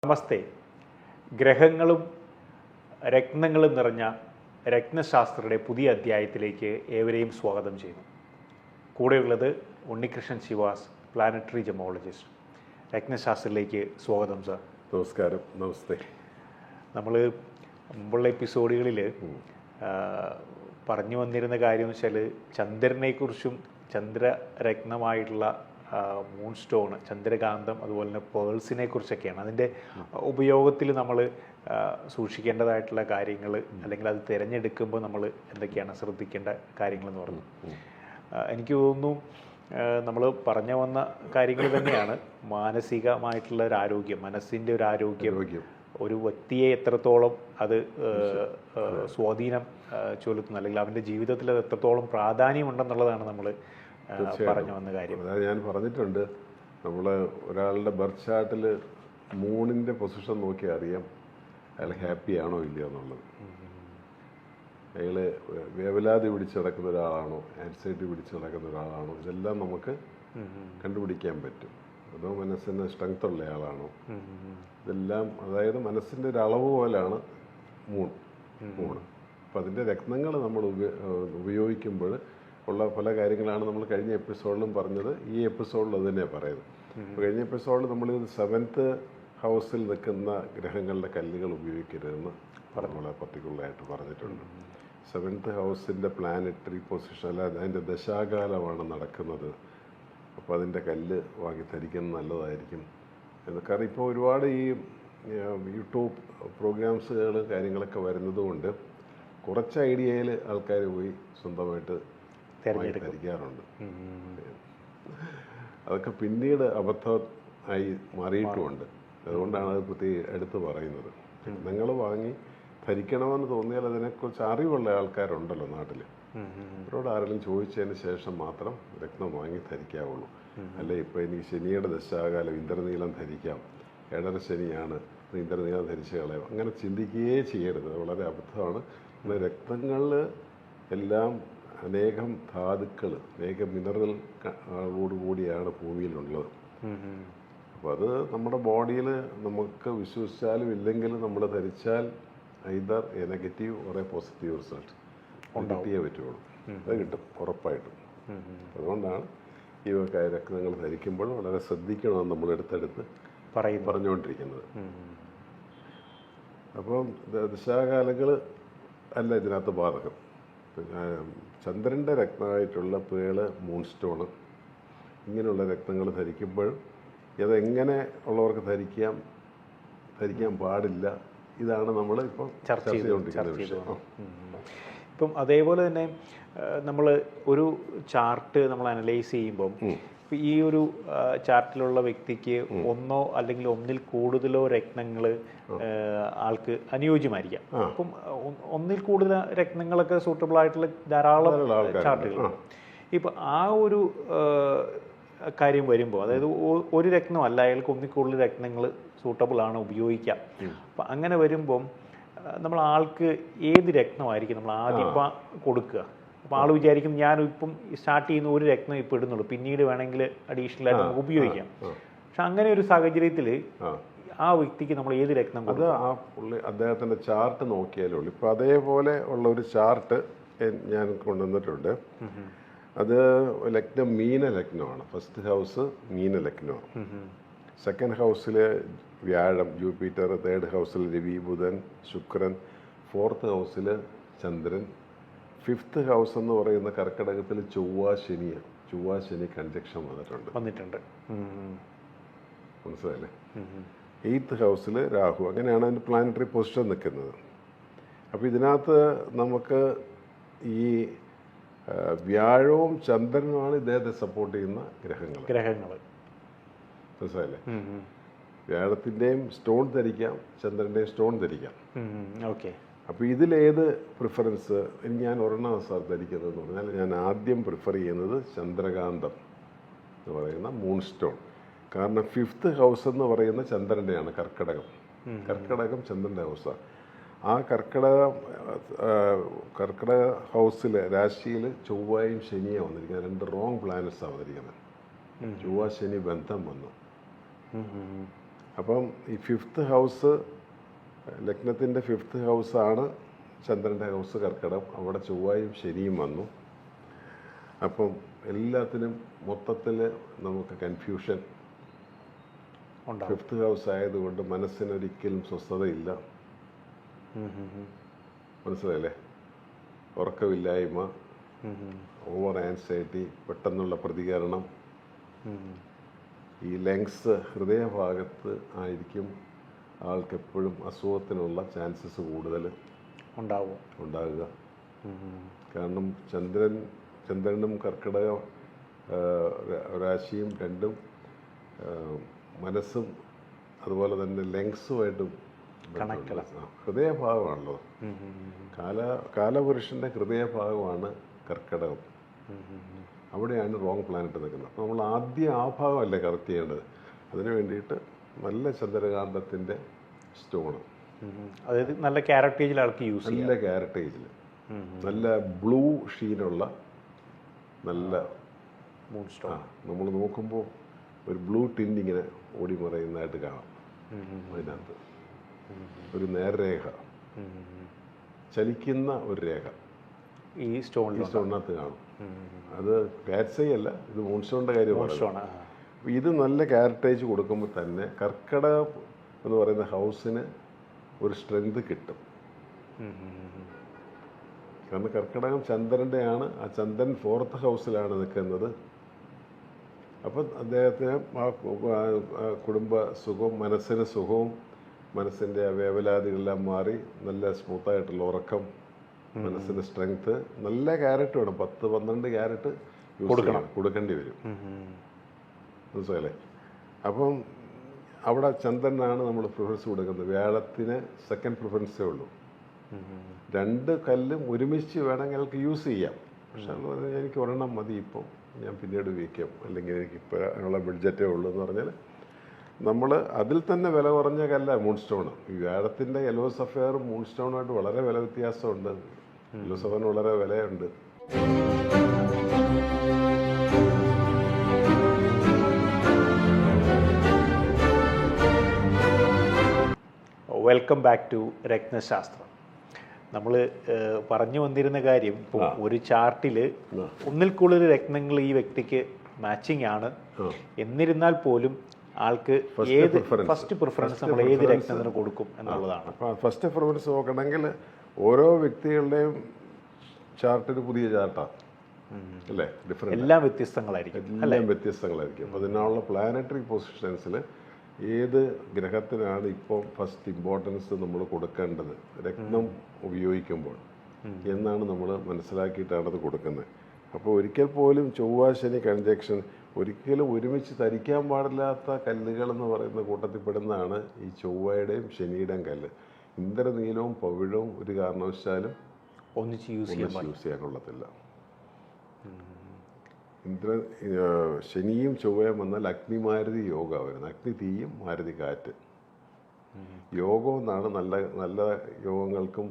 നമസ്തേ. ഗ്രഹങ്ങളും രത്നങ്ങളും നിറഞ്ഞ രത്നശാസ്ത്രയുടെ പുതിയ അധ്യായത്തിലേക്ക് ഏവരെയും സ്വാഗതം ചെയ്യുന്നു. കൂടെയുള്ളത് ഉണ്ണികൃഷ്ണൻ ശിവാസ്, പ്ലാനറ്ററി ജെമോളജിസ്റ്റ്. രത്നശാസ്ത്രത്തിലേക്ക് സ്വാഗതം സാർ. നമസ്കാരം. നമസ്തേ. നമ്മൾ മുമ്പുള്ള എപ്പിസോഡുകളിൽ പറഞ്ഞു വന്നിരുന്ന കാര്യം എന്ന് വെച്ചാൽ ചന്ദ്രനെക്കുറിച്ചും ചന്ദ്രരത്നമായിട്ടുള്ള മൂൺ സ്റ്റോൺ, ചന്ദ്രകാന്തം, അതുപോലെ തന്നെ പേൾസിനെ കുറിച്ചൊക്കെയാണ്. അതിൻ്റെ ഉപയോഗത്തിൽ നമ്മൾ സൂക്ഷിക്കേണ്ടതായിട്ടുള്ള കാര്യങ്ങൾ, അല്ലെങ്കിൽ അത് തിരഞ്ഞെടുക്കുമ്പോൾ നമ്മൾ എന്തൊക്കെയാണ് ശ്രദ്ധിക്കേണ്ട കാര്യങ്ങളെന്ന് പറഞ്ഞു. എനിക്ക് തോന്നുന്നു നമ്മൾ പറഞ്ഞു വന്ന കാര്യങ്ങൾ തന്നെയാണ് മാനസികമായിട്ടുള്ള ഒരു ആരോഗ്യം, മനസ്സിൻ്റെ ഒരു ആരോഗ്യം, ഒരു വ്യക്തിയെ എത്രത്തോളം അത് സ്വാധീനം ചെലുത്തുന്നു, അല്ലെങ്കിൽ അവൻ്റെ ജീവിതത്തിൽ അത് എത്രത്തോളം പ്രാധാന്യമുണ്ടെന്നുള്ളതാണ് നമ്മൾ പറഞ്ഞു വന്ന കാര്യം. അതായത് ഞാൻ പറഞ്ഞിട്ടുണ്ട്, നമ്മൾ ഒരാളുടെ ബർത്ത് ചാർട്ടിൽ മൂണിൻ്റെ പൊസിഷൻ നോക്കി അറിയാം അയാൾ ഹാപ്പി ആണോ ഇല്ലയോ എന്നുള്ളത്. അയാൾ വേവലാതി പിടിച്ച് നടക്കുന്ന ഒരാളാണോ, ആൻസൈറ്റി പിടിച്ച് നടക്കുന്ന ഒരാളാണോ, ഇതെല്ലാം നമുക്ക് കണ്ടുപിടിക്കാൻ പറ്റും. അതോ മനസ്സിന് സ്ട്രെങ്ത് ഉള്ള ആളാണോ, ഇതെല്ലാം. അതായത് മനസ്സിൻ്റെ ഒരു അളവ് പോലാണ് മൂൺ. അപ്പം അതിൻ്റെ രത്നങ്ങൾ നമ്മൾ ഉപയോഗിക്കുമ്പോൾ ഉള്ള പല കാര്യങ്ങളാണ് നമ്മൾ കഴിഞ്ഞ എപ്പിസോഡിലും പറഞ്ഞത്. ഈ എപ്പിസോഡിൽ അത് തന്നെയാണ് പറയുന്നത്. അപ്പോൾ കഴിഞ്ഞ എപ്പിസോഡിൽ നമ്മൾ 7th ഹൗസിൽ നിൽക്കുന്ന ഗ്രഹങ്ങളുടെ കല്ലുകൾ ഉപയോഗിക്കരുതെന്ന് നമ്മൾ പർട്ടിക്കുലറായിട്ട് പറഞ്ഞിട്ടുണ്ട്. 7th ഹൗസിൻ്റെ പ്ലാനറ്ററി പൊസിഷൻ, അല്ലാതെ അതിൻ്റെ ദശാകാലമാണ് നടക്കുന്നത്. അപ്പോൾ അതിൻ്റെ കല്ല് വാങ്ങി ധരിക്കുന്നത് നല്ലതായിരിക്കും എന്ന്. കാരണം ഇപ്പോൾ ഒരുപാട് ഈ യൂട്യൂബ് പ്രോഗ്രാംസുകൾ കാര്യങ്ങളൊക്കെ വരുന്നത് കൊണ്ട് കുറച്ച് ഐഡിയയിൽ ആൾക്കാർ പോയി സ്വന്തമായിട്ട് ധരിക്കാറുണ്ട്. അതൊക്കെ പിന്നീട് അബദ്ധമായി മാറിയിട്ടുമുണ്ട്. അതുകൊണ്ടാണ് അത് പ്രത്യേകം എടുത്ത് പറയുന്നത്. നിങ്ങൾ വാങ്ങി ധരിക്കണമെന്ന് തോന്നിയാൽ അതിനെക്കുറിച്ച് അറിവുള്ള ആൾക്കാരുണ്ടല്ലോ നാട്ടിൽ, അവരോട് ആരെങ്കിലും ചോദിച്ചതിന് ശേഷം മാത്രം രത്നം വാങ്ങി ധരിക്കാവുള്ളൂ. അല്ലെ ഇപ്പോൾ എനിക്ക് ശനിയുടെ ദശാകാലം ഇന്ദ്രനീലം ധരിക്കാം, ഏഴര ശനിയാണ്, ഇന്ദ്രനീലം ധരിച്ച് കളയാം, അങ്ങനെ ചിന്തിക്കുകയേ ചെയ്യരുത്. വളരെ അബദ്ധമാണ്. രത്നങ്ങളിൽ എല്ലാം അനേകം ധാതുക്കൾ, അനേകം മിനറലോടുകൂടിയാണ് ഭൂമിയിലുള്ളത്. അപ്പോൾ അത് നമ്മുടെ ബോഡിയിൽ നമുക്ക് വിശ്വസിച്ചാലും ഇല്ലെങ്കിലും നമ്മൾ ധരിച്ചാൽ either a negative or a positive result കിട്ടിയേ പറ്റുള്ളൂ. അത് കിട്ടും ഉറപ്പായിട്ടും. അതുകൊണ്ടാണ് ഈ രത്നങ്ങൾ ധരിക്കുമ്പോൾ വളരെ ശ്രദ്ധിക്കണമെന്ന് നമ്മൾ എടുത്തെടുത്ത് പറഞ്ഞുകൊണ്ടിരിക്കുന്നത്. അപ്പം ദശാകാലങ്ങൾ അല്ല ഇതിനകത്ത് ബാധകം. ചന്ദ്രൻ്റെ രത്നമായിട്ടുള്ള പേള്, മൂൺ സ്റ്റോണ്, ഇങ്ങനെയുള്ള രത്നങ്ങൾ ധരിക്കുമ്പോൾ ഇതെങ്ങനെ ഉള്ളവർക്ക് ധരിക്കാൻ പാടില്ല, ഇതാണ് നമ്മൾ ഇപ്പോൾ ചർച്ച ചെയ്തുകൊണ്ടിരിക്കുന്ന വിഷയം. ഇപ്പം അതേപോലെ തന്നെ നമ്മൾ ഒരു ചാർട്ട് നമ്മൾ അനലൈസ് ചെയ്യുമ്പം ഈ ഒരു ചാർട്ടിലുള്ള വ്യക്തിക്ക് ഒന്നോ അല്ലെങ്കിൽ ഒന്നിൽ കൂടുതലോ രത്നങ്ങൾ ആൾക്ക് അനുയോജ്യമായിരിക്കാം. അപ്പം ഒന്നിൽ കൂടുതൽ രത്നങ്ങളൊക്കെ സൂട്ടബിൾ ആയിട്ടുള്ള ധാരാളം ചാർട്ടുകൾ. ഇപ്പം ആ ഒരു കാര്യം വരുമ്പോൾ, അതായത് ഒരു രത്നമല്ല, അയാൾക്ക് ഒന്നിൽ കൂടുതൽ രത്നങ്ങൾ സൂട്ടബിൾ ആണ്, ഉപയോഗിക്കാം. അപ്പം അങ്ങനെ വരുമ്പം നമ്മൾ ആൾക്ക് ഏത് രത്നമായിരിക്കും നമ്മൾ ആദ്യം കൊടുക്കുക? അപ്പോൾ ആൾ വിചാരിക്കും ഞാനിപ്പം സ്റ്റാർട്ട് ചെയ്യുന്ന ഒരു രത്നം ഇപ്പോൾ ഇടുന്നുള്ളൂ, പിന്നീട് വേണമെങ്കിൽ അഡീഷണൽ ആയിട്ട് നമുക്ക് ഉപയോഗിക്കാം. പക്ഷെ അങ്ങനെ ഒരു സാഹചര്യത്തിൽ ആ വ്യക്തിക്ക് നമ്മൾ ഏത് രത്നം? അത് ആ പുള്ളി അദ്ദേഹത്തിൻ്റെ ചാർട്ട് നോക്കിയാലേ ഉള്ളൂ. ഇപ്പോൾ അതേപോലെ ഉള്ള ഒരു ചാർട്ട് ഞാൻ കൊണ്ടുവന്നിട്ടുണ്ട്. അത് ലഗ്നം മീന ലഗ്നമാണ്. ഫസ്റ്റ് ഹൗസ് മീന ലഗ്നമാണ്. സെക്കൻഡ് ഹൗസിൽ വ്യാഴം, ജൂപ്പിറ്റർ. തേർഡ് ഹൗസിൽ രവി, ബുധൻ, ശുക്രൻ. 4th ഹൗസിൽ ചന്ദ്രൻ. 5th ഹൗസ് എന്ന് പറയുന്ന കർക്കിടകത്തിൽ ചൊവ്വ ശനി കൺജക്ഷൻ വന്നിട്ടുണ്ട്. മനസ്സിലായില്ലേ? 8th ഹൗസിൽ രാഹു. അങ്ങനെയാണ് അതിൻ്റെ പ്ലാനറ്ററി പൊസിഷൻ നിൽക്കുന്നത്. അപ്പോൾ ഇതിനകത്ത് നമുക്ക് ഈ വ്യാഴവും ചന്ദ്രനുമാണ് ഇദ്ദേഹത്തെ സപ്പോർട്ട് ചെയ്യുന്ന ഗ്രഹങ്ങൾ. മനസ്സിലായില്ലേ? വ്യാഴത്തിൻ്റെയും സ്റ്റോൺ ധരിക്കാം, ചന്ദ്രൻ്റെയും സ്റ്റോൺ ധരിക്കാം. ഓക്കെ. അപ്പോൾ ഇതിലേത് പ്രിഫറൻസ്? ഞാൻ ഒരെണ്ണം സാർ ധരിക്കുന്നതെന്ന് പറഞ്ഞാൽ ഞാൻ ആദ്യം പ്രിഫർ ചെയ്യുന്നത് ചന്ദ്രകാന്തം എന്ന് പറയുന്ന മൂൺ സ്റ്റോൺ. കാരണം 5th ഹൗസ് എന്ന് പറയുന്ന ചന്ദ്രൻ്റെയാണ്, കർക്കിടകം ചന്ദ്രൻ്റെ ഹൗസാണ്. ആ കർക്കിടക ഹൗസിൽ രാശിയിൽ ചൊവ്വയും ശനിയും വന്നിരിക്കുന്നത്. 2 റോങ് പ്ലാനറ്റ്സാണ് വന്നിരിക്കുന്നത്. ചൊവ്വ ശനി ബന്ധം വന്നു. അപ്പം ഈ 5th ഹൗസ് ലഗ്നത്തിൻ്റെ 5th ഹൗസാണ് ചന്ദ്രൻ്റെ ഹൗസ് കർക്കിടകം. അവിടെ ചൊവ്വയും ശനിയും വന്നു. അപ്പം എല്ലാത്തിനും മൊത്തത്തിൽ നമുക്ക് കൺഫ്യൂഷൻ. 5th ഹൗസ് ആയതുകൊണ്ട് മനസ്സിനൊരിക്കലും സ്വസ്ഥതയില്ല. മനസ്സിലായില്ലേ? ഉറക്കമില്ലായ്മ, ഓവർ ആൻസൈറ്റി, പെട്ടെന്നുള്ള പ്രതികരണം. ഈ ലങ്സ് ഹൃദയഭാഗത്ത് ആയിരിക്കും ആൾക്കെപ്പോഴും അസുഖത്തിനുള്ള ചാൻസസ് കൂടുതൽ ഉണ്ടാകുക. കാരണം ചന്ദ്രനും കർക്കിടക രാശിയും രണ്ടും മനസ്സും അതുപോലെ തന്നെ ലങ്സുമായിട്ടും ഹൃദയഭാഗമാണല്ലോ. കാലപുരുഷൻ്റെ ഹൃദയഭാഗമാണ് കർക്കിടകം. അവിടെയാണ് റോങ് പ്ലാനറ്റ് നിൽക്കുന്നത്. അപ്പോൾ നമ്മൾ ആദ്യം ആ ഭാഗമല്ലേ കറക്റ്റ് ചെയ്യേണ്ടത്. അതിന് വേണ്ടിയിട്ട് നല്ല ചന്ദ്രകാന്തത്തിൻ്റെ സ്റ്റോണ്, അതായത് നല്ല ക്യാരറ്റേജിൽ ആൾക്ക് യൂസ് ചെയ്യാം. നല്ല ക്യാരറ്റേജിൽ നല്ല ബ്ലൂ ഷീനുള്ള നല്ല മൂൺ സ്റ്റോൺ. നമ്മൾ നോക്കുമ്പോൾ ഒരു ബ്ലൂ ടിൻ്റ് ഇങ്ങനെ ഓടി മറയുന്നതായിട്ട് കാണാം. അതിനകത്ത് ഒരു നേർരേഖ, ചലിക്കുന്ന ഒരു രേഖ ഈ സ്റ്റോണിനകത്ത് കാണും. അത് കാറ്റ്സൈ അല്ല, ഇത് മൂൺസ്റ്റോണിൻ്റെ കാര്യമാണ്. ഇത് നല്ല ക്യാരറ്റേജ് കൊടുക്കുമ്പോൾ തന്നെ കർക്കിടകം എന്ന് പറയുന്ന ഹൗസിന് ഒരു സ്ട്രെങ്ത് കിട്ടും. കാരണം കർക്കിടകം ചന്ദ്രൻ്റെ ആണ്. ആ ചന്ദ്രൻ 4th ഹൗസിലാണ് നിൽക്കുന്നത്. അപ്പം അദ്ദേഹത്തിന് കുടുംബ സുഖവും മനസ്സിന് സുഖവും, മനസ്സിൻ്റെ വേവലാതികളെല്ലാം മാറി നല്ല സ്മൂത്തായിട്ടുള്ള ഉറക്കം, മനസ്സിന് സ്ട്രെങ്ത്, നല്ല ക്യാരറ്റ് വേണം. 10-12 ക്യാരറ്റ് കൊടുക്കേണ്ടി വരും. മനസ്സിലല്ലേ? അപ്പം അവിടെ ചന്ദ്രനാണ് നമ്മൾ പ്രിഫറൻസ് കൊടുക്കുന്നത്. വ്യാഴത്തിന് സെക്കൻഡ് പ്രിഫറൻസേ ഉള്ളൂ. 2 കല്ലും ഒരുമിച്ച് വേണമെങ്കിൽ അയാൾക്ക് യൂസ് ചെയ്യാം. പക്ഷെ എനിക്ക് ഒരെണ്ണം മതി, ഇപ്പം ഞാൻ പിന്നീട് ഉപയോഗിക്കാം, അല്ലെങ്കിൽ എനിക്കിപ്പോൾ അതിനുള്ള ബഡ്ജറ്റേ ഉള്ളൂ എന്ന് പറഞ്ഞാൽ നമ്മൾ അതിൽ തന്നെ വില കുറഞ്ഞ കല്ല മൂൺ സ്റ്റോൺ. ഈ വ്യാഴത്തിൻ്റെ യെല്ലോ സഫയർ മൂൺ സ്റ്റോണായിട്ട് വളരെ വില വ്യത്യാസമുണ്ട്. യെല്ലോ സഫയറിന് വളരെ വിലയുണ്ട്. Welcome back to Ratnashastram. നമ്മൾ പറഞ്ഞു വന്നിരുന്ന കാര്യം, ഇപ്പോൾ ഒരു ചാർട്ടിൽ ഒന്നിൽ കൂടുതൽ രത്നങ്ങൾ ഈ വ്യക്തിക്ക് മാച്ചിങ് ആണ്. എന്നിരുന്നാൽ പോലും ആൾക്ക് ഫസ്റ്റ് പ്രിഫറൻസ് നമ്മൾ ഏത് രത്നത്തിന് കൊടുക്കും എന്നുള്ളതാണ്. അപ്പോൾ ഫസ്റ്റ് പ്രിഫറൻസ് നോക്കണമെങ്കിൽ ഓരോ വ്യക്തികളുടെയും ചാർട്ടിന് പുതിയ ചാർട്ടാണ് അല്ലേ? ഡിഫറെൻറ്റ്, എല്ലാം വ്യത്യസ്തങ്ങളായിരിക്കും. എല്ലാം വ്യത്യസ്തങ്ങളായിരിക്കും. അപ്പോൾ അതിനുള്ള പ്ലാനറ്ററി പൊസിഷൻസിൽ ഏത് ഗ്രഹത്തിനാണ് ഇപ്പോൾ ഫസ്റ്റ് ഇമ്പോർട്ടൻസ് നമ്മൾ കൊടുക്കേണ്ടത് രത്നം ഉപയോഗിക്കുമ്പോൾ എന്നാണ് നമ്മൾ മനസ്സിലാക്കിയിട്ടാണ് അത് കൊടുക്കുന്നത്. അപ്പോൾ ഒരിക്കൽ പോലും ചൊവ്വ ശനി കൺജക്ഷൻ ഒരിക്കലും ഒരുമിച്ച് ധരിക്കാൻ പാടില്ലാത്ത കല്ലുകളെന്ന് പറയുന്ന കൂട്ടത്തിൽപ്പെടുന്നതാണ് ഈ ചൊവ്വയുടെയും ശനിയുടെയും കല്ല്. ഇന്ദ്രനീലവും പവിഴവും ഒരു കാരണവശാലും ഒന്നിച്ച് യൂസ് ചെയ്യാൻ കൊള്ളത്തില്ല. ശനിയും ചൊവ്വയും വന്നാൽ അഗ്നിമാരുതി യോഗ വരുന്നത്. അഗ്നി തീയും മാരുതി കാറ്റ്. യോഗം എന്നാണ് നല്ല നല്ല യോഗങ്ങൾക്കും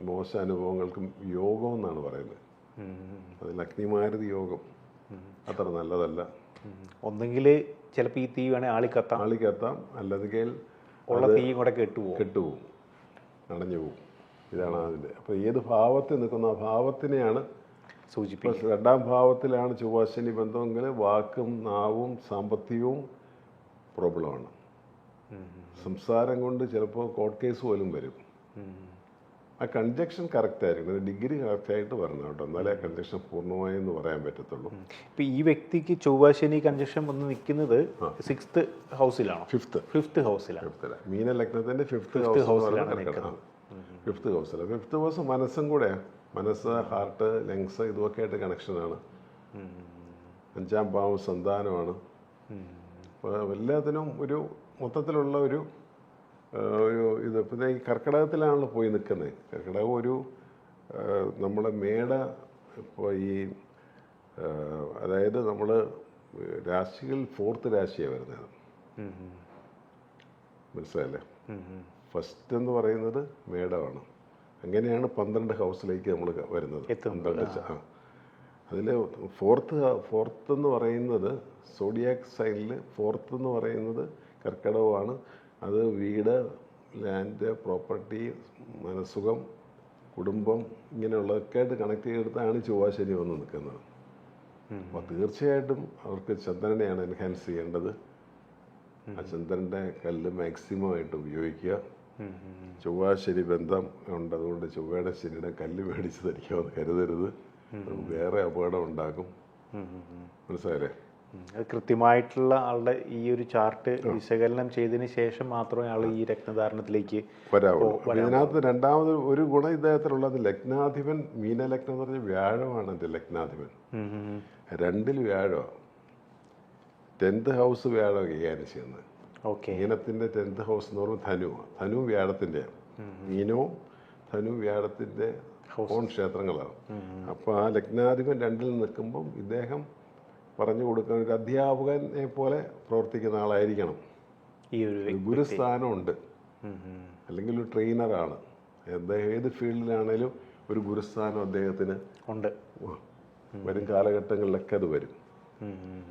മോശ അനുഭവങ്ങൾക്കും യോഗം എന്നാണ് പറയുന്നത്. അതിൽ അഗ്നിമാരുതി യോഗം അത്ര നല്ലതല്ല. ഒന്നെങ്കിൽ ചിലപ്പോൾ ഈ തീ വേണേൽ ആളിക്കത്താം, അല്ലെങ്കിൽ ഉള്ള തീയും കൂടെ കെട്ടുപോകും, അടഞ്ഞു പോകും. ഇതാണ് അതിൻ്റെ. അപ്പോൾ ഏത് ഭാവത്തിൽ നിൽക്കുന്ന ആ ഭാവത്തിനെയാണ് സൂചിപ്പിക്കുന്നത്. 2ാം ഭാവത്തിലാണ് ചൊവ്വാശനി ബന്ധമെങ്കിൽ വാക്കും നാവും സാമ്പത്തികവും പ്രോബ്ലമാണ്. സംസാരം കൊണ്ട് ചിലപ്പോൾ കോർട്ട് കേസ് പോലും വരും. ആ കൺജക്ഷൻ കറക്റ്റ് ആയിരിക്കും, ഡിഗ്രി കറക്റ്റായിട്ട് വരണം കേട്ടോ, എന്നാലേ ആ കൺജക്ഷൻ പൂർണ്ണമായെന്ന് പറയാൻ പറ്റത്തുള്ളൂ. ഇപ്പം ഈ വ്യക്തിക്ക് ചൊവ്വാശനി കൺജക്ഷൻ വന്ന് നിൽക്കുന്നത് 6th ഹൗസിലാണോ? 5th ഹൗസിലാണ്. മീന ലഗ്നത്തിൻ്റെ 5th ഹൗസിലാണ് നിൽക്കുന്നത്. 5th ഹൗസിൽ 5th ഹൗസ് മനസ്സും കൂടെയാണ്. മനസ്സ്, ഹാർട്ട്, ലങ്സ് ഇതൊക്കെ ആയിട്ട് കണക്ഷനാണ്. 5ാം ഭാവം സന്താനമാണ്. അപ്പോൾ എല്ലാത്തിനും ഒരു മൊത്തത്തിലുള്ള ഒരു ഇത്. പിന്നെ ഈ കർക്കിടകത്തിലാണല്ലോ പോയി നിൽക്കുന്നത്. കർക്കിടകം ഒരു നമ്മളെ മേട ഇപ്പോൾ ഈ അതായത് നമ്മൾ രാശികൾ 4th രാശിയാണ് വരുന്നത്. മനസ്സിലായല്ലേ? ഫസ്റ്റ് എന്ന് പറയുന്നത് മേടമാണ്. അങ്ങനെയാണ് 12 ഹൗസിലേക്ക് നമ്മൾ വരുന്നത്. 12 അതിൽ 4th എന്ന് പറയുന്നത് സോഡിയാക് സൈനിൽ 4th എന്ന് പറയുന്നത് കർക്കിടകമാണ്. അത് വീട്, ലാൻഡ്, പ്രോപ്പർട്ടി, മനസ്സുഖം, കുടുംബം ഇങ്ങനെയുള്ളതൊക്കെ ആയിട്ട് കണക്ട് ചെയ്തെടുത്താണ് ചൊവ്വ ശനി വന്ന് നിൽക്കുന്നത്. അപ്പോൾ തീർച്ചയായിട്ടും അവർക്ക് ചന്ദ്രനെയാണ് എൻഹാൻസ് ചെയ്യേണ്ടത്. ആ ചന്ദ്രൻ്റെ കല്ല് മാക്സിമം ആയിട്ട് ഉപയോഗിക്കുക. ചൊവ്വ ശനി ബന്ധം ഉണ്ട്, അതുകൊണ്ട് ചൊവ്വയുടെ ശനിയുടെ കല്ല് മേടിച്ച് ധരിക്കാമെന്ന് കരുതരുത്. അത് വേറെ അപകടം ഉണ്ടാക്കും. മനസ്സിലായില്ലേ? അത് കൃത്യമായിട്ടുള്ള ആളുടെ ഈ ഒരു ചാർട്ട് വിശകലനം ചെയ്തതിന് ശേഷം മാത്രമേ ആൾ ഈ രത്നധാരണത്തിലേക്ക് വരാവുള്ളൂ. ഇതിനകത്ത് രണ്ടാമത് ഒരു ഗുണം ഇദ്ദേഹത്തിലുള്ളത്, ലഗ്നാധിപൻ മീനലഗ്നം എന്ന് പറഞ്ഞാൽ വ്യാഴമാണ് എൻ്റെ ലഗ്നാധിപൻ. 2 വ്യാഴമാണ്. 10th ഹൗസ് വ്യാഴം കൈകാര്യം ചെയ്യുന്നത്. മീനത്തിൻ്റെ 10th ഹൗസ് എന്ന് പറയുമ്പോൾ ധനുവാണ്. ധനു വ്യാഴത്തിൻ്റെ, മീനവും ധനു വ്യാഴത്തിൻ്റെ ഓൺ ക്ഷേത്രങ്ങളാണ്. അപ്പോൾ ആ ലഗ്നാധിപൻ 2ൽ നിൽക്കുമ്പം ഇദ്ദേഹം പറഞ്ഞു കൊടുക്കാൻ ഒരു അധ്യാപകനെ പോലെ പ്രവർത്തിക്കുന്ന ആളായിരിക്കണം. ഈ ഒരു ഗുരുസ്ഥാനമുണ്ട്, അല്ലെങ്കിൽ ഒരു ട്രെയിനറാണ്. അദ്ദേഹം ഏത് ഫീൽഡിലാണേലും ഒരു ഗുരുസ്ഥാനം അദ്ദേഹത്തിന് ഉണ്ട്. വരും കാലഘട്ടങ്ങളിലൊക്കെ അത് വരും.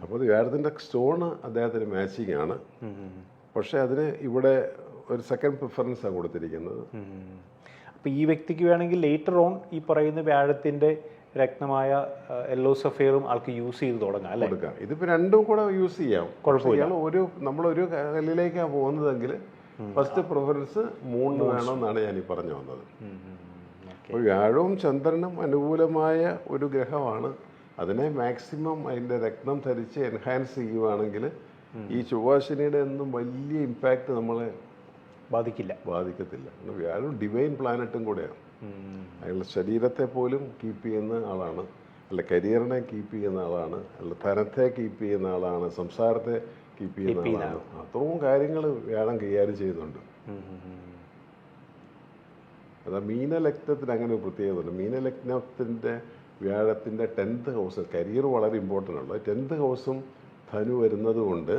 അപ്പോൾ വ്യാഴത്തിൻ്റെ സ്റ്റോണ് അദ്ദേഹത്തിന് മാച്ചിങ് ആണ്. പക്ഷെ അതിന് ഇവിടെ ഒരു സെക്കൻഡ് പ്രിഫറൻസാണ് കൊടുത്തിരിക്കുന്നത്. അപ്പോൾ ഈ വ്യക്തിക്ക് വേണമെങ്കിൽ ലേറ്റർ ഓൺ ഈ പറയുന്ന വ്യാഴത്തിൻ്റെ രത്നമായ യെല്ലോ സഫയറും ആൾക്ക് യൂസ് ചെയ്ത് തുടങ്ങാം അല്ലേ? കൊടുക്കാം. ഇതിപ്പോൾ രണ്ടും കൂടെ യൂസ് ചെയ്യാം, കുഴപ്പമില്ല. നമ്മളൊരു കല്ലിലേക്കാണ് പോകുന്നതെങ്കിൽ ഫസ്റ്റ് പ്രിഫറൻസ് മൂന്ന് വേണമെന്നാണ് ഞാൻ ഈ പറഞ്ഞു വന്നത്. അപ്പോൾ വ്യാഴവും ചന്ദ്രനും അനുകൂലമായ ഒരു ഗ്രഹമാണ്. അതിനെ മാക്സിമം അതിൻ്റെ രത്നം ധരിച്ച് എൻഹാൻസ് ചെയ്യുവാണെങ്കിൽ ഈ ചൊവ്വാശനിയുടെ ഒന്നും വലിയ ഇമ്പാക്റ്റ് നമ്മളെ ബാധിക്കത്തില്ല. വ്യാഴം ഡിവൈൻ പ്ലാനറ്റും കൂടെയാണ്. അയാളുടെ ശരീരത്തെ പോലും കീപ്പ് ചെയ്യുന്ന ആളാണ്, അല്ല കരിയറിനെ കീപ്പ് ചെയ്യുന്ന ആളാണ്, അല്ല ധനത്തെ കീപ്പ് ചെയ്യുന്ന ആളാണ്, സംസാരത്തെ കീപ്പ് ചെയ്യുന്ന ആളാണ്. അത്രയും കാര്യങ്ങൾ വ്യാഴം കൈകാര്യം ചെയ്യുന്നുണ്ട്. അതാ മീനലഗ്നത്തിന് അങ്ങനെ ഒരു പ്രത്യേകത ഉണ്ട്. മീനലഗ്നത്തിൻ്റെ വ്യാഴത്തിൻ്റെ 10th ഹൗസ് കരിയർ വളരെ ഇമ്പോർട്ടൻ്റ് ആണ്. 10th ഹൗസും ധനു വരുന്നത് കൊണ്ട്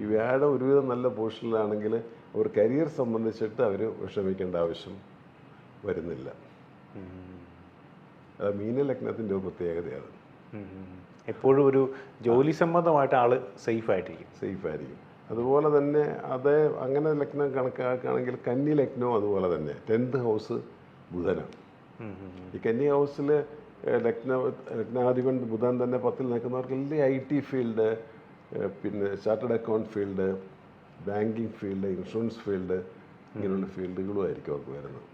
ഈ വ്യാഴം ഒരുവിധം നല്ല പൊസിഷനിലാണെങ്കിൽ അവർ കരിയർ സംബന്ധിച്ചിട്ട് അവർ വിഷമിക്കേണ്ട ആവശ്യം വരുന്നില്ല. അത് മീനലഗ്നത്തിൻ്റെ ഒരു പ്രത്യേകതയാണ്. എപ്പോഴും ഒരു ജോലി സംബന്ധമായിട്ട് ആൾ സേഫായിരിക്കും. അതുപോലെ തന്നെ അത് അങ്ങനെ ലഗ്നം കണക്കാക്കുകയാണെങ്കിൽ കന്നി ലഗ്നവും അതുപോലെ തന്നെ 10th ഹൗസ് ബുധനാണ്. ഈ കന്നി ഹൗസിൽ ലഗ്നാധിപൻ ബുധൻ തന്നെ 10ൽ നിൽക്കുന്നവർക്ക് എല്ലാം IT ഫീൽഡ്, പിന്നെ chartered account field, banking field, insurance field, ഇങ്ങനെയുള്ള ഫീൽഡുകളും ആയിരിക്കും അവർക്ക് വരുന്നത്.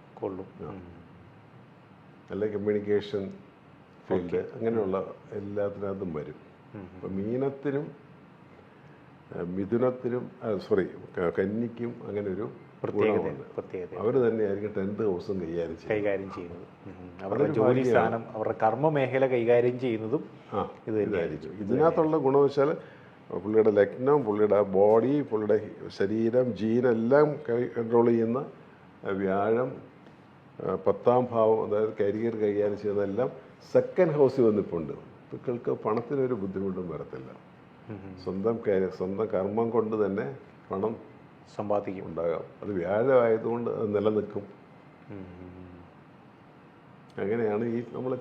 അല്ലെങ്കിൽ കമ്മ്യൂണിക്കേഷൻ ഫീൽഡ്, അങ്ങനെയുള്ള എല്ലാത്തിനകത്തും വരും. അപ്പം മീനത്തിനും മിഥുനത്തിനും കന്നിക്കും അങ്ങനെ ഒരു ഗുണമുണ്ട്. അവർ തന്നെയായിരിക്കും 10th ഹൗസും കൈകാര്യം ചെയ്യുന്നത്. അവരുടെ ജോലി സ്ഥാനം, അവരുടെ കർമ്മ മേഖല കൈകാര്യം ചെയ്യുന്നതും ഇതായിരിക്കും. ഇതിനകത്തുള്ള ഗുണമെന്ന് വെച്ചാൽ പുള്ളിയുടെ ലഗ്നം, പുള്ളിയുടെ ബോഡി, പുള്ളിയുടെ ശരീരം, ജീനെല്ലാം കൺട്രോൾ ചെയ്യുന്ന വ്യാഴം 10ാം ഭാവം, അതായത് കരിയർ കൈകാര്യം ചെയ്യുന്നതെല്ലാം സെക്കൻഡ് ഹൗസിൽ വന്നിട്ടുണ്ട്. കുട്ടികൾക്ക് പണത്തിനൊരു ബുദ്ധിമുട്ടും വരത്തില്ല. സ്വന്തം കർമ്മം കൊണ്ട് തന്നെ പണം സമ്പാദിക്കും ഉണ്ടാകാം. അത് വ്യാഴമായതുകൊണ്ട് അത് നിലനിൽക്കും. അങ്ങനെയാണ് ഈ നമ്മൾ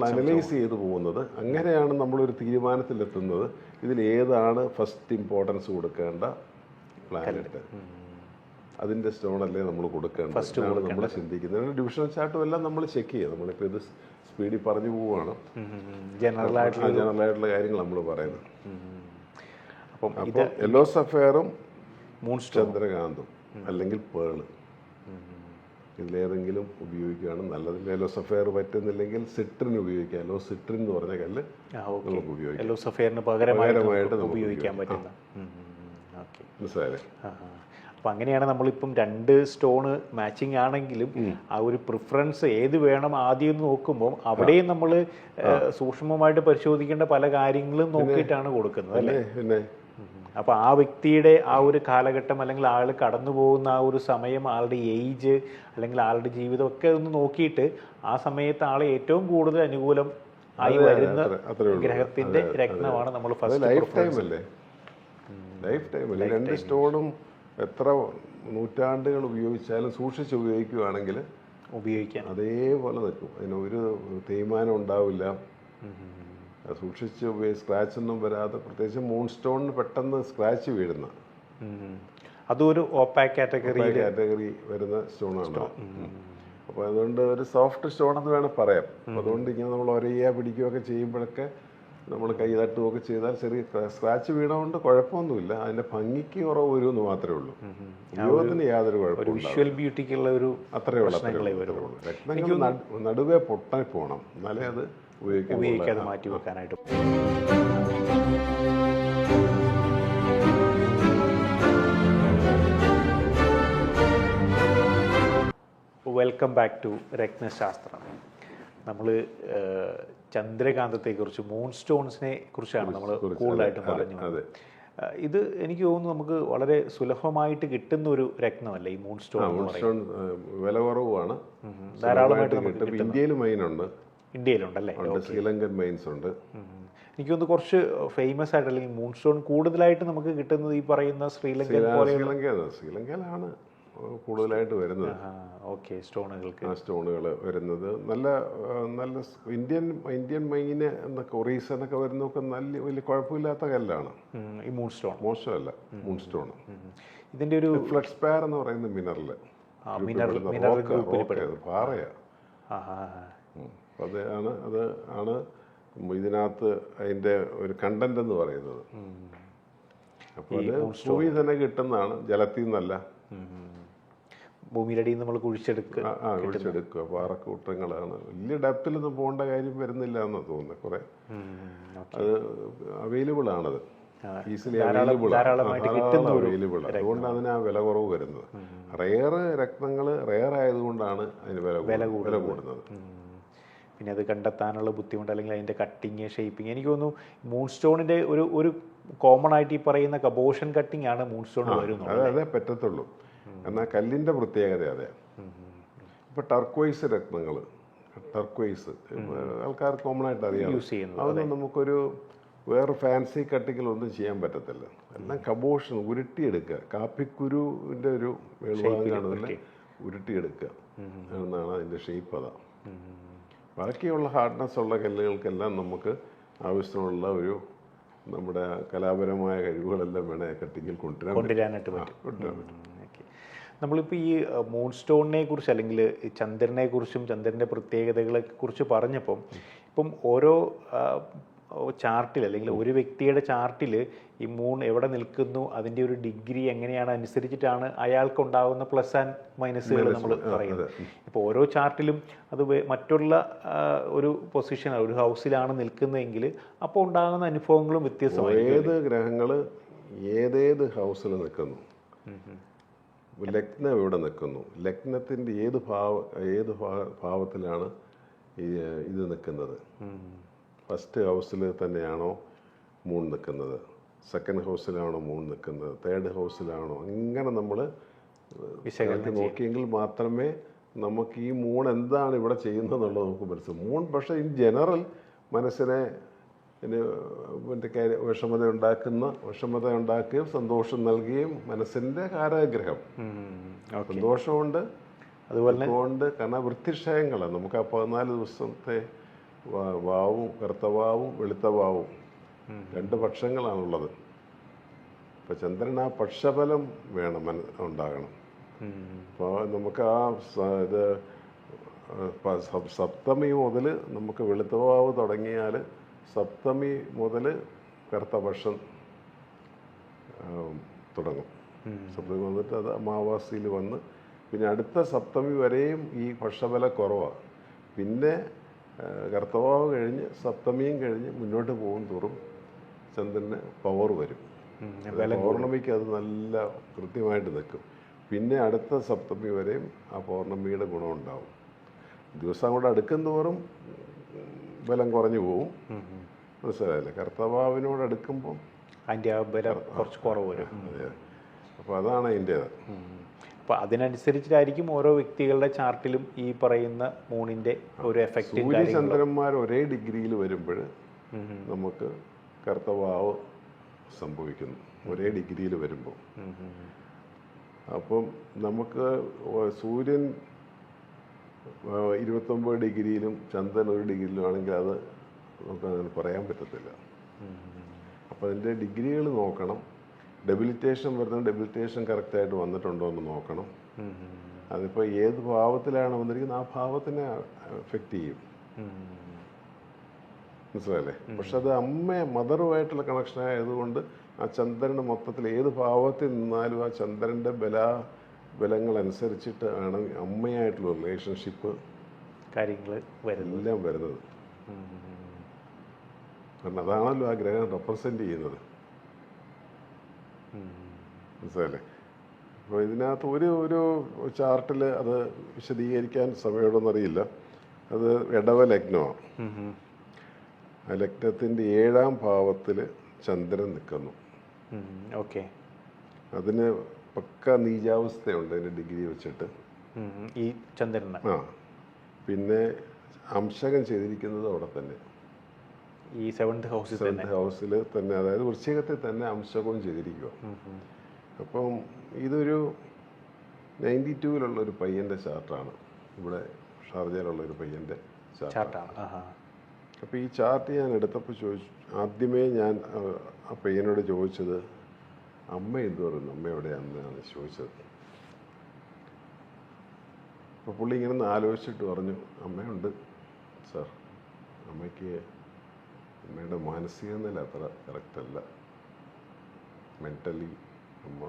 അനലൈസ് ചെയ്ത് പോകുന്നത്. അങ്ങനെയാണ് നമ്മളൊരു തീരുമാനത്തിലെത്തുന്നത്. ഇതിൽ ഏതാണ് ഫസ്റ്റ് ഇമ്പോർട്ടൻസ് കൊടുക്കേണ്ട പ്ലാനറ്റ്, അതിൻ്റെ സ്റ്റോണല്ലേ നമ്മൾ കൊടുക്കേണ്ടത്, നമ്മൾ ചിന്തിക്കുന്നത്. ഡിവിഷണൽ ചാർട്ടും എല്ലാം നമ്മൾ ചെക്ക് ചെയ്യുക. നമ്മളിപ്പോൾ ഇത് സ്പീഡിൽ പറഞ്ഞു പോവുകയാണ്. ജനറൽ ആയിട്ടുള്ള കാര്യങ്ങൾ നമ്മൾ പറയുന്നത്. അപ്പം യെല്ലോ സഫയറും ചന്ദ്രകാന്തും അല്ലെങ്കിൽ പേള്, ഇതിലേതെങ്കിലും ഉപയോഗിക്കുകയാണ് നല്ലത്. യെല്ലോ സഫയർ പറ്റുന്നില്ലെങ്കിൽ സിട്രിൻ ഉപയോഗിക്കാം. യെല്ലോ സിട്രിൻ എന്ന് പറഞ്ഞ കല്ല് നമുക്ക് ഉപയോഗിക്കാം. യെല്ലോ സഫയറിന് പകരമായിട്ട് നമുക്ക് ഉപയോഗിക്കാൻ പറ്റുന്ന. മനസ്സിലായേ? അപ്പം അങ്ങനെയാണ് നമ്മളിപ്പം 2 സ്റ്റോണ് മാച്ചിങ് ആണെങ്കിലും ആ ഒരു പ്രിഫറൻസ് ഏത് വേണം ആദ്യം നോക്കുമ്പോൾ അവിടെയും നമ്മൾ സൂക്ഷ്മമായിട്ട് പരിശോധിക്കേണ്ട പല കാര്യങ്ങളും നോക്കിയിട്ടാണ് കൊടുക്കുന്നത് അല്ലേ? അപ്പോൾ ആ വ്യക്തിയുടെ ആ ഒരു കാലഘട്ടം, അല്ലെങ്കിൽ ആൾ കടന്നു പോകുന്ന ആ ഒരു സമയം, ആളുടെ ഏജ്, അല്ലെങ്കിൽ ആളുടെ ജീവിതം ഒക്കെ ഒന്ന് നോക്കിയിട്ട് ആ സമയത്ത് ആളെ ഏറ്റവും കൂടുതൽ അനുകൂലം ആയി വരുന്ന ഗ്രഹത്തിന്റെ രത്നമാണ് നമ്മൾ ഫസ്റ്റ്. ലൈഫ് ടൈം 2 സ്റ്റോണും എത്ര നൂറ്റാണ്ടുകൾ ഉപയോഗിച്ചാലും സൂക്ഷിച്ച് ഉപയോഗിക്കുകയാണെങ്കിൽ ഉപയോഗിക്കാൻ അതേപോലെ നിൽക്കും. അതിന് ഒരു തേയ്മാനം ഉണ്ടാവില്ല. സൂക്ഷിച്ച് സ്ക്രാച്ച് ഒന്നും വരാതെ, പ്രത്യേകിച്ച് മൂൺ സ്റ്റോണിന് പെട്ടെന്ന് സ്ക്രാച്ച് വീഴുന്ന അതും ഒരു ഓപ്പാക് കാറ്റഗറി വരുന്ന സ്റ്റോണാണ്. അപ്പോൾ അതുകൊണ്ട് ഒരു സോഫ്റ്റ് സ്റ്റോൺ എന്ന് വേണം പറയാം. അപ്പോൾ അതുകൊണ്ട് ഇങ്ങനെ നമ്മൾ ഒരയ്യ പിടിക്കുകയൊക്കെ ചെയ്യുമ്പോഴൊക്കെ നമ്മൾ കൈ തട്ടുകയൊക്കെ ചെയ്താൽ ചെറിയ സ്ക്രാച്ച് വീണതുകൊണ്ട് കുഴപ്പമൊന്നുമില്ല. അതിന്റെ ഭംഗിക്ക് കുറവ് വരുമെന്ന് മാത്രമേ ഉള്ളൂ. ഉപയോഗത്തിന് യാതൊരു കുഴപ്പമില്ല. വിഷ്വൽ ബ്യൂട്ടിക്കുള്ള ഒരു അത്രയേ ഉള്ളൂ. രത്നങ്ങൾ നടുവേ പൊട്ടാൻ പോകണം, എന്നാലേ അത് ഉപയോഗിക്കാതെ മാറ്റി വെക്കാനായിട്ട്. Welcome back to Ratnashastram. നമ്മൾ ചന്ദ്രകാന്തത്തെക്കുറിച്ച്, മൂൺ സ്റ്റോൺസിനെ കുറിച്ചാണ് നമ്മൾ കൂടുതലായിട്ടും പറഞ്ഞു. ഇത് എനിക്ക് തോന്നുന്നു നമുക്ക് വളരെ സുലഭമായിട്ട് കിട്ടുന്ന ഒരു രത്നമല്ല ഈ മൂൺ സ്റ്റോൺ. വില കുറവാണ്, ധാരാളമായിട്ട് ഇന്ത്യയിൽ മൈനുണ്ട്. ഇന്ത്യയിലുണ്ടല്ലേ? ശ്രീലങ്കൻ മൈൻസ് ഉണ്ട്. എനിക്ക് തോന്നുന്നു കുറച്ച് ഫേമസ് ആയിട്ട്, അല്ലെങ്കിൽ മൂൺ സ്റ്റോൺ കൂടുതലായിട്ട് നമുക്ക് കിട്ടുന്നത് ഈ പറയുന്ന ശ്രീലങ്കയിലാണ് കൂടുതലായിട്ട് വരുന്നത്. സ്റ്റോണുകൾ വരുന്നത് നല്ല നല്ല ഇന്ത്യൻ മൈന് എന്നൊക്കെ ഒറീസ എന്നൊക്കെ വരുന്നതൊക്കെ നല്ല വലിയ കുഴപ്പമില്ലാത്ത കല്ലാണ് ഈ മൂൺ സ്റ്റോൺ. മോശമല്ല മൂൺ സ്റ്റോൺ. ഇതിന്റെ ഒരു ഫ്ലഡ്സ്പെയർ എന്ന് പറയുന്ന മിനറല് പാറയാ. അത് ഇതിനകത്ത് അതിന്റെ ഒരു കണ്ടന്റ് എന്ന് പറയുന്നത്. അപ്പോൾ അത് ഭൂമി തന്നെ കിട്ടുന്നതാണ്, ജലത്തിൽ നിന്നല്ല. ഭൂമിയുടെ അടിയിൽ നമ്മൾ കുഴിച്ചെടുക്കുക. പാറക്കൂട്ടങ്ങളാണ്. വലിയ ഡെപ്തിലൊന്നും പോകേണ്ട കാര്യം വരുന്നില്ല എന്ന് തോന്നുന്നത്. കുറെ അത് അവൈലബിൾ ആണത്, ഈസിലി അവൈലബിൾ. അതുകൊണ്ട് അതിന് ആ വില കുറവ് വരുന്നത്. റെയർ രത്നങ്ങൾ റെയർ ആയതുകൊണ്ടാണ് അതിന് വില കൂടുന്നത്. പിന്നെ അത് കണ്ടെത്താനുള്ള ബുദ്ധിമുട്ട്, അല്ലെങ്കിൽ അതിൻ്റെ കട്ടിങ്, ഷേപ്പിങ്. എനിക്ക് തോന്നുന്നു മൂൺ സ്റ്റോണിൻ്റെ ഒരു കോമൺ ആയിട്ട് ഈ പറയുന്ന കബോഷൻ കട്ടിങ് ആണ് മൂൺ സ്റ്റോൺ വരുന്നത്. അതേ പറ്റത്തുള്ളൂ. എന്നാൽ കല്ലിൻ്റെ പ്രത്യേകത അതെ. ഇപ്പം ടർക്വൈസ് രത്നങ്ങൾ, ടർക്വൈസ് ആൾക്കാർ കോമൺ ആയിട്ട് അറിയാം. അതൊന്നും നമുക്കൊരു വേറെ ഫാൻസി കട്ടിങ്ങിലൊന്നും ചെയ്യാൻ പറ്റത്തില്ല. എല്ലാം കബോഷൻ ഉരുട്ടിയെടുക്കുക. കാപ്പിക്കുരുവിൻ്റെ ഒരു വേളുവാങ്ങാണ് തന്നെ ഉരുട്ടിയെടുക്കുക എന്നാണ് അതിൻ്റെ ഷേപ്പ്. അതാ. ബാക്കിയുള്ള ഹാർഡ്നെസ് ഉള്ള കല്ലുകൾക്കെല്ലാം നമുക്ക് ആവശ്യമുള്ള ഒരു നമ്മുടെ കലാപരമായ കഴിവുകളെല്ലാം വേണേൽ കട്ടിങ്ങിൽ കൊണ്ടുവരാനായിട്ട് പറ്റും. നമ്മളിപ്പോൾ ഈ മൂൺ സ്റ്റോണിനെ കുറിച്ച്, അല്ലെങ്കിൽ ചന്ദ്രനെ കുറിച്ചും ചന്ദ്രൻ്റെ പ്രത്യേകതകളെ കുറിച്ച് പറഞ്ഞപ്പം, ഇപ്പം ഓരോ ചാർട്ടിൽ, അല്ലെങ്കിൽ ഒരു വ്യക്തിയുടെ ചാർട്ടിൽ ഈ മൂൺ എവിടെ നിൽക്കുന്നു, അതിൻ്റെ ഒരു ഡിഗ്രി എങ്ങനെയാണ് അനുസരിച്ചിട്ടാണ് അയാൾക്കുണ്ടാകുന്ന പ്ലസ് ആൻഡ് മൈനസുകൾ നമ്മൾ പറയുന്നത്. ഇപ്പോൾ ഓരോ ചാർട്ടിലും അത് മറ്റുള്ള ഒരു പൊസിഷൻ, ഒരു ഹൗസിലാണ് നിൽക്കുന്നതെങ്കിൽ അപ്പോൾ ഉണ്ടാകുന്ന അനുഭവങ്ങളും വ്യത്യസ്തമായിരിക്കും. ഏത് ഗ്രഹങ്ങൾ ഏതേത് ഹൗസിൽ നിൽക്കുന്നു, ലഗ്നം എവിടെ നിൽക്കുന്നു, ലഗ്നത്തിൻ്റെ ഏത് ഭാവത്തിലാണ് ഇത് നിൽക്കുന്നത്, ഫസ്റ്റ് ഹൗസിൽ തന്നെയാണോ മൂൺ നിൽക്കുന്നത്, സെക്കൻഡ് ഹൗസിലാണോ മൂൺ നിൽക്കുന്നത്, തേർഡ് ഹൗസിലാണോ, ഇങ്ങനെ നമ്മൾ നോക്കിയെങ്കിൽ മാത്രമേ നമുക്ക് ഈ മൂൺ എന്താണ് ഇവിടെ ചെയ്യുന്നതെന്നുള്ളത് നമുക്ക് മനസ്സിലാവും. മൂൺ പക്ഷേ ഇൻ ജനറൽ മനസ്സിനെ വിഷമത ഉണ്ടാക്കുകയും സന്തോഷം നൽകുകയും മനസ്സിൻ്റെ കാരാഗ്രഹം. സന്തോഷമുണ്ട്, അതുകൊണ്ട് കാരണം വൃത്തിക്ഷയങ്ങളാണ് നമുക്ക് ആ 14 ദിവസത്തെ വാവും കറുത്തവാവും വെളുത്തവാവും 2 പക്ഷങ്ങളാണുള്ളത്. ഇപ്പം ചന്ദ്രൻ ആ പക്ഷഫലം വേണം ഉണ്ടാകണം. അപ്പോൾ നമുക്ക് ആ ഇത് സപ്തമി മുതൽ നമുക്ക് വെളുത്തവാവ് തുടങ്ങിയാൽ സപ്തമി മുതൽ കറുത്ത പക്ഷം തുടങ്ങും. സപ്തമി വന്നിട്ട് അത് അമാവാസിയിൽ വന്ന് പിന്നെ അടുത്ത സപ്തമി വരെയും ഈ പക്ഷഫല കുറവാണ്. പിന്നെ കർത്തവാവ് കഴിഞ്ഞ് സപ്തമിയും കഴിഞ്ഞ് മുന്നോട്ട് പോകും തോറും ചന്ദ്രന് പവർ വരും. പൗർണമിക്ക് അത് നല്ല കൃത്യമായിട്ട് നിൽക്കും. പിന്നെ അടുത്ത സപ്തമി വരെയും ആ പൗർണമിയുടെ ഗുണമുണ്ടാവും. ദിവസം കൂടെ അടുക്കും തോറും ബലം കുറഞ്ഞു പോവും. മനസ്സിലായില്ലേ? കർത്തവാവിനോട് അടുക്കുമ്പം അതിൻ്റെ ആ ബലം കുറച്ച് കുറവ് വരും. അപ്പോൾ അതാണ് അതിൻ്റേത്. അപ്പോൾ അതിനനുസരിച്ചിട്ടായിരിക്കും ഓരോ വ്യക്തികളുടെ ചാർട്ടിലും ഈ പറയുന്ന മൂണിൻ്റെ ഒരു എഫക്റ്റ്. സൂര്യചന്ദ്രന്മാർ ഒരേ ഡിഗ്രിയിൽ വരുമ്പോൾ നമുക്ക് കർത്തവാവ് സംഭവിക്കുന്നു, ഒരേ ഡിഗ്രിയിൽ വരുമ്പോൾ. അപ്പം നമുക്ക് സൂര്യൻ 29 ഡിഗ്രിയിലും ചന്ദ്രൻ 1 ഡിഗ്രിയിലും ആണെങ്കിൽ അത് നമുക്ക് അങ്ങനെ പറയാൻ പറ്റത്തില്ല. അപ്പോൾ അതിൻ്റെ ഡിഗ്രികൾ നോക്കണം. ഡെബിലിറ്റേഷൻ വരുന്ന ഡെബിലിറ്റേഷൻ കറക്റ്റായിട്ട് വന്നിട്ടുണ്ടോ എന്ന് നോക്കണം. അതിപ്പോൾ ഏത് ഭാവത്തിലാണ് വന്നിരിക്കുന്നത് ആ ഭാവത്തിനെ എഫക്റ്റ് ചെയ്യും, മനസ്സിലല്ലേ? പക്ഷെ അത് മദറുമായിട്ടുള്ള കണക്ഷൻ ആയതുകൊണ്ട് ആ ചന്ദ്രന് മൊത്തത്തിൽ ഏത് ഭാവത്തിൽ നിന്നാലും ആ ചന്ദ്രൻ്റെ ബലങ്ങളനുസരിച്ചിട്ട് ആണ് അമ്മയായിട്ടുള്ള റിലേഷൻഷിപ്പ് കാര്യങ്ങൾ എല്ലാം വരുന്നത്. കാരണം അതാണല്ലോ ആ ഗ്രഹം റെപ്രസെൻ്റ് ചെയ്യുന്നത്, മനസ്സിലല്ലേ? അപ്പോൾ ഇതിനകത്ത് ഒരു ചാർട്ടിൽ അത് വിശദീകരിക്കാൻ സമയമുണ്ടെന്നറിയില്ല. അത് ഇടവ ലഗ്നമാണ്. ആ ലഗ്നത്തിൻ്റെ 7ാം ഭാവത്തിൽ ചന്ദ്രൻ നിൽക്കുന്നു. ഓക്കെ. അതിന് പക്ക നീചാവസ്ഥയുണ്ട് അതിൻ്റെ ഡിഗ്രി വെച്ചിട്ട് ഈ ചന്ദ്രന്. പിന്നെ അംശകം ചെയ്തിരിക്കുന്നത് അവിടെ തന്നെ ഈ 7th ഹൗസിൽ തന്നെ, അതായത് വൃശ്ചികത്തിൽ തന്നെ അംശകവും ചെയ്തിരിക്കുക. അപ്പം ഇതൊരു 92-ലുള്ള ഒരു പയ്യൻ്റെ ചാർട്ടാണ്, ഇവിടെ ഷാർജയിലുള്ള ഒരു പയ്യൻ്റെ ചാർട്ടാണ്. അപ്പോൾ ഈ ചാർട്ട് ഞാൻ എടുത്തപ്പോൾ ആദ്യമേ ഞാൻ ആ പയ്യനോട് ചോദിച്ചത് അമ്മ എന്ത് പറയുന്നു, അമ്മ എവിടെയാണെന്നാണ് ചോദിച്ചത്. അപ്പോൾ പുള്ളി ഇങ്ങനെ ഒന്ന് ആലോചിച്ചിട്ട് പറഞ്ഞു, അമ്മയുണ്ട് സാർ, അമ്മയുടെ മാനസിക നില അത്ര കറക്റ്റല്ല, മെൻ്റലി അമ്മ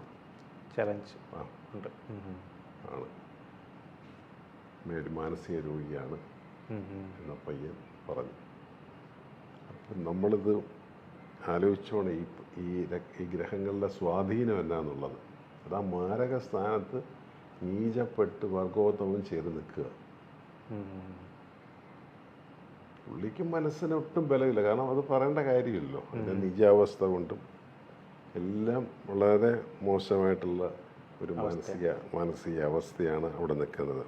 ചലഞ്ച് ആണ്, ഒരു മാനസിക രോഗിയാണ് എന്ന പയ്യൻ പറഞ്ഞു. അപ്പം നമ്മളിത് ആലോചിച്ചോണം ഈ ഗ്രഹങ്ങളുടെ സ്വാധീനം എന്നാന്നുള്ളത്. അത് ആ മാരക സ്ഥാനത്ത് നീചപ്പെട്ട് വർഗോത്തമം ചെയ്ത് നിൽക്കുക. പുള്ളിക്ക് മനസ്സിന് ഒട്ടും ബലമില്ല, കാരണം അത് പറയേണ്ട കാര്യമില്ലല്ലോ. അതിൻ്റെ നിജാവസ്ഥ കൊണ്ടും എല്ലാം വളരെ മോശമായിട്ടുള്ള ഒരു മാനസിക അവസ്ഥയാണ് അവിടെ നിൽക്കുന്നത്.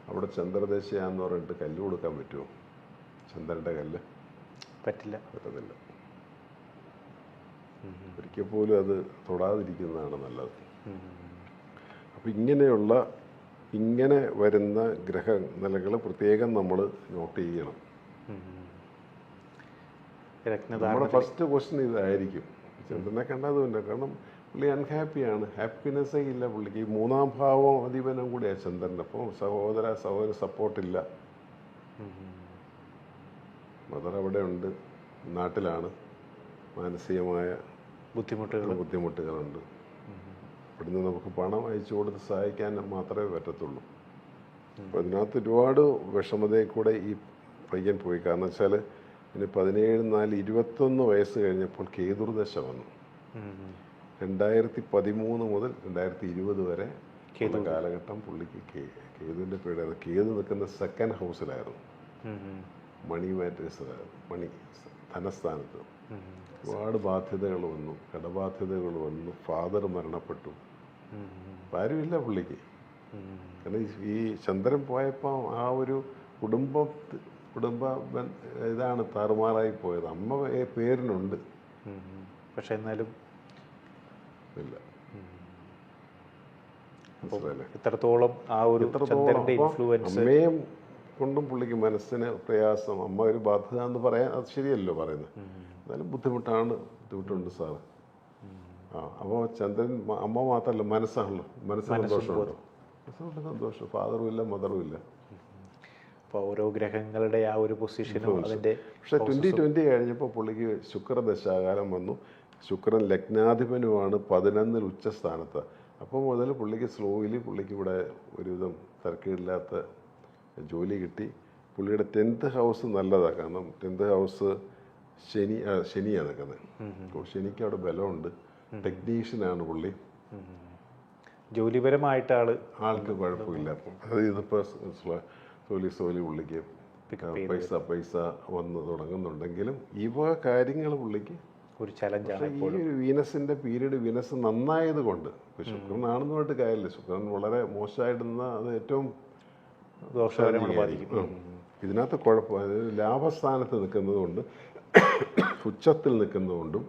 അവിടെ ചന്ദ്രദശയാന്ന് പറഞ്ഞിട്ട് കല്ല് കൊടുക്കാൻ പറ്റുമോ? ചന്ദ്രൻ്റെ കല്ല് പറ്റത്തില്ല. ഒരിക്കൽ പോലും അത് തൊടാതിരിക്കുന്നതാണ് നല്ലത്. അപ്പം ഇങ്ങനെ വരുന്ന ഗ്രഹനിലകൾ പ്രത്യേകം നമ്മൾ നോട്ട് ചെയ്യണം. നമ്മുടെ ഫസ്റ്റ് ക്വസ്റ്റ്യൻ ഇതായിരിക്കും, ചന്ദ്രനെ കണ്ടതുമില്ല. കാരണം പുള്ളി അൺഹാപ്പിയാണ്, ഹാപ്പിനെസ്സേ ഇല്ല പുള്ളിക്ക്. ഈ 3ാം ഭാവം അധിപനം കൂടിയാണ് ചന്ദ്രൻ. അപ്പോൾ സഹോദര സപ്പോർട്ടില്ല. മദർ അവിടെ ഉണ്ട്, നാട്ടിലാണ്, മാനസികമായ ബുദ്ധിമുട്ടുകളുണ്ട്. ഇവിടുന്ന് നമുക്ക് പണം അയച്ചു കൊടുത്ത് സഹായിക്കാൻ മാത്രമേ പറ്റത്തുള്ളൂ. അപ്പോൾ അതിനകത്ത് ഒരുപാട് വിഷമതയിൽ കൂടെ ഈ പയ്യൻ പോയി. കാരണം വെച്ചാൽ ഇനി 17-4-21 വയസ്സ് കഴിഞ്ഞപ്പോൾ കേതുർദശ വന്നു. 2013 മുതൽ 2020 വരെ കാലഘട്ടം പുള്ളിക്ക് കേതുവിൻ്റെ പേരാണ്. കേതു നിൽക്കുന്ന 2nd ഹൗസിലായിരുന്നു, മണി മാറ്റേഴ്സിലായിരുന്നു, ധനസ്ഥാനത്ത്. ഒരുപാട് ബാധ്യതകൾ വന്നു, കടബാധ്യതകൾ വന്നു, ഫാദർ മരണപ്പെട്ടു. ആരുമില്ല പുള്ളിക്ക്. കാരണം ഈ ചന്ദ്രൻ പോയപ്പോൾ ആ ഒരു കുടുംബ ഇതാണ് താറുമാറായി പോയത്. അമ്മ പേരിനുണ്ട്, പക്ഷെ എന്നാലും ഇല്ല. ഇത്രത്തോളം ആ ഒരു അമ്മയും കൊണ്ടും പുള്ളിക്ക് മനസ്സിന് പ്രയാസം. അമ്മ ഒരു ബാധ്യത എന്ന് പറയാൻ അത് ശരിയല്ലോ പറയുന്നത്. എന്നാലും ബുദ്ധിമുട്ടുണ്ട് സാറ്. അപ്പോൾ ചന്ദ്രൻ അമ്മ മാത്രമല്ല, മനസ്സാണല്ലോ. മനസ്സിന് സന്തോഷമുണ്ടോ? സന്തോഷം. ഫാദറും ഇല്ല, മദറും ഇല്ല. അപ്പോൾ ഓരോ ഗ്രഹങ്ങളുടെ ആ ഒരു പൊസിഷനും അതിൻ്റെ. പക്ഷെ 2020 കഴിഞ്ഞപ്പോൾ പുള്ളിക്ക് ശുക്രദശാകാലം വന്നു. ശുക്രൻ ലഗ്നാധിപനുമാണ്, 11 ഉച്ചസ്ഥാനത്ത്. അപ്പോൾ മുതൽ പുള്ളിക്ക് സ്ലോയിലി പുള്ളിക്ക് ഇവിടെ ഒരുവിധം തരക്കേടില്ലാത്ത ജോലി കിട്ടി. പുള്ളിയുടെ 10th ഹൗസ് നല്ലതാണ്. കാരണം 10th ഹൗസ് ശനിയാണ് നിൽക്കുന്നത്. അപ്പോൾ ശനിക്ക് അവിടെ ബലമുണ്ട്. ടെക്നീഷ്യനാണ് പുള്ളി. ജോലിപരമായിട്ട് ആൾക്ക് കുഴപ്പമില്ല. അത് ഇതിപ്പോൾ സോലി പുള്ളിക്ക് പൈസ വന്ന് തുടങ്ങുന്നുണ്ടെങ്കിലും ഇവ കാര്യങ്ങൾ പുള്ളിക്ക് ഒരു ചലഞ്ചാണ്. ഈ ഒരു വീനസിൻ്റെ പീരീഡ് വീനസ് നന്നായത് കൊണ്ട്, ശുക്രനാണെന്ന് പറഞ്ഞിട്ട് കാര്യമില്ല. ശുക്രൻ വളരെ മോശമായിടുന്ന അത് ഏറ്റവും ദോഷകരമായി ബാധിക്കും. ഇതിനകത്ത് കുഴപ്പം ലാഭസ്ഥാനത്ത് നിൽക്കുന്നത് കൊണ്ട്, ഉച്ചത്തിൽ നിൽക്കുന്നതുകൊണ്ടും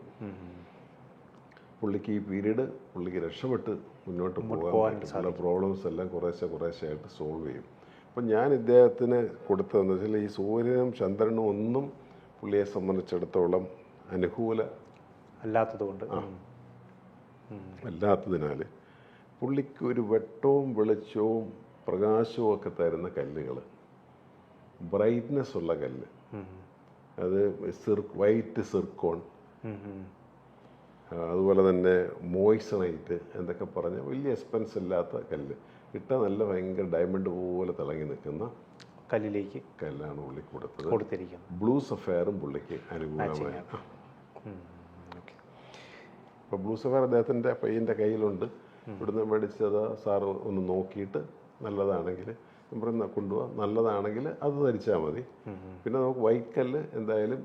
പുള്ളിക്ക് ഈ പീരീഡ് പുള്ളിക്ക് രക്ഷപ്പെട്ട് മുന്നോട്ട് പോകാൻ പറ്റും. പ്രോബ്ലംസ് എല്ലാം കുറേശ്ശെയായിട്ട് സോൾവ് ചെയ്യും. അപ്പം ഞാൻ ഇദ്ദേഹത്തിന് കൊടുത്തതെന്ന് വെച്ചാൽ ഈ സൂര്യനും ചന്ദ്രനും ഒന്നും പുള്ളിയെ സംബന്ധിച്ചിടത്തോളം അനുകൂല അല്ലാത്തതുകൊണ്ട് അല്ലാത്തതിനാൽ പുള്ളിക്ക് ഒരു വെട്ടവും വെളിച്ചവും പ്രകാശവും ഒക്കെ തരുന്ന കല്ലുകൾ, ബ്രൈറ്റ്നെസ് ഉള്ള കല്ല്, അത് വൈറ്റ് സിർക്കോൺ, അതുപോലെ തന്നെ മോയ്സണൈറ്റ് എന്നൊക്കെ പറഞ്ഞ വലിയ എക്സ്പെൻസ് ഇല്ലാത്ത കല്ല് ഇട്ട നല്ല ഭയങ്കര ഡയമണ്ട് പോലെ തിളങ്ങി നിൽക്കുന്ന കല്ലിലേക്ക് കല്ലാണ് പുള്ളി കൊടുത്തിരിക്കുന്നത്. ബ്ലൂ സഫയറും പുള്ളിക്ക് അനുകൂലമായി. അപ്പോൾ ബ്ലൂ സഫയർ അദ്ദേഹത്തിൻ്റെ പയ്യൻ്റെ കയ്യിലുണ്ട്. ഇവിടുന്ന് മേടിച്ചത് സാറ് ഒന്ന് നോക്കിയിട്ട് നല്ലതാണെങ്കിൽ പറയുന്ന കൊണ്ടുപോകാം, നല്ലതാണെങ്കിൽ അത് ധരിച്ചാൽ മതി. പിന്നെ നമുക്ക് വൈറ്റ് കല്ല് എന്തായാലും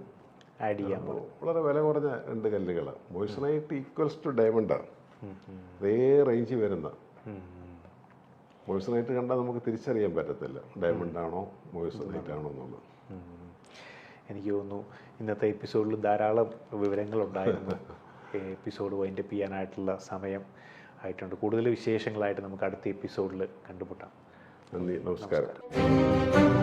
ആഡ് ചെയ്യാൻ വളരെ വില കുറഞ്ഞ 2 കല്ലുകളാണ്. മോയ്സണൈറ്റ് ഈക്വൽസ് ടു ഡയമണ്ടാണ്, അതേ റേഞ്ചിൽ വരുന്ന. മോയ്സണൈറ്റ് കണ്ടാൽ നമുക്ക് തിരിച്ചറിയാൻ പറ്റത്തില്ല ഡയമണ്ട് ആണോ മോയ്സണൈറ്റ് ആണോ എന്നുള്ളത്. എനിക്ക് തോന്നുന്നു ഇന്നത്തെ എപ്പിസോഡിൽ ധാരാളം വിവരങ്ങളുണ്ടായിരുന്നു. എപ്പിസോഡ് വൈൻഡപ്പ് ചെയ്യാനായിട്ടുള്ള സമയം ആയിട്ടുണ്ട്. കൂടുതൽ വിശേഷങ്ങളായിട്ട് നമുക്ക് അടുത്ത എപ്പിസോഡിൽ കണ്ടുമുട്ടാം. നന്ദി, നമസ്കാരം.